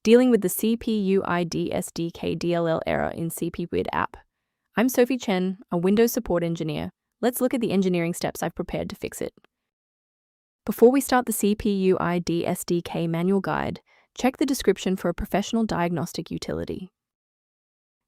dealing with the CPUID SDK-DLL error in CPUID app. I'm Sophie Chen, a Windows support engineer. Let's look at the engineering steps I've prepared to fix it. Before we start the CPUID SDK manual guide, check the description for a professional diagnostic utility.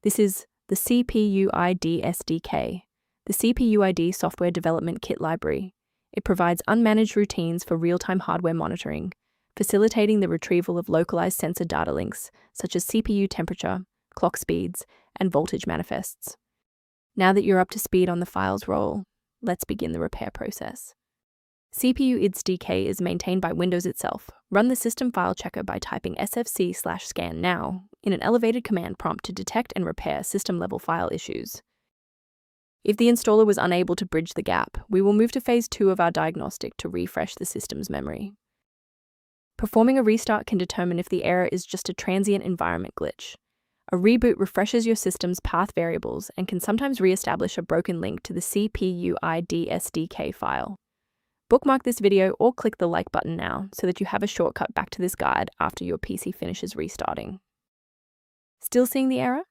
This is the CPUID SDK, the CPUID Software Development Kit library. It provides unmanaged routines for real-time hardware monitoring, facilitating the retrieval of localized sensor data links, such as CPU temperature, clock speeds, and voltage manifests. Now that you're up to speed on the files role, let's begin the repair process. Cpuidsdk is maintained by Windows itself. Run the system file checker by typing sfc/scan now in an elevated command prompt to detect and repair system-level file issues. If the installer was unable to bridge the gap, we will move to phase 2 of our diagnostic to refresh the system's memory. Performing a restart can determine if the error is just a transient environment glitch. A reboot refreshes your system's path variables and can sometimes re-establish a broken link to the CPUID SDK file. Bookmark this video or click the like button now so that you have a shortcut back to this guide after your PC finishes restarting. Still seeing the error?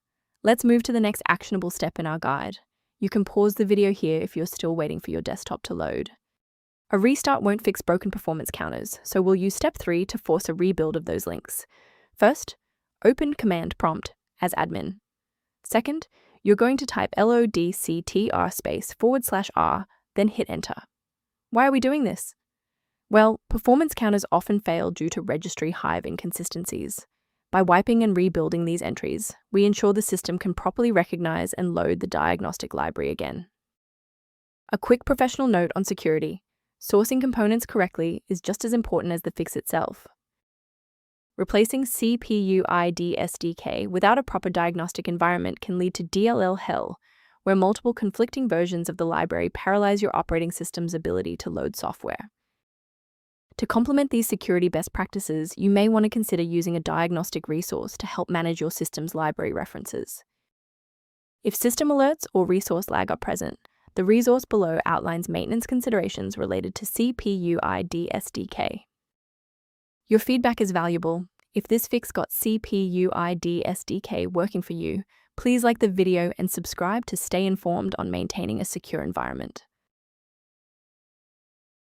Let's move to the next actionable step in our guide. You can pause the video here if you're still waiting for your desktop to load. A restart won't fix broken performance counters, so we'll use step 3 to force a rebuild of those links. First, open command prompt as admin. Second, you're going to type locktr/r, then hit enter. Why are we doing this? Well, performance counters often fail due to registry hive inconsistencies. By wiping and rebuilding these entries, we ensure the system can properly recognize and load the diagnostic library again. A quick professional note on security. Sourcing components correctly is just as important as the fix itself. Replacing CPUID SDK without a proper diagnostic environment can lead to DLL hell, where multiple conflicting versions of the library paralyze your operating system's ability to load software. To complement these security best practices, you may want to consider using a diagnostic resource to help manage your system's library references. If system alerts or resource lag are present, the resource below outlines maintenance considerations related to CPUID SDK. Your feedback is valuable. If this fix got CPUID SDK working for you, please like the video and subscribe to stay informed on maintaining a secure environment.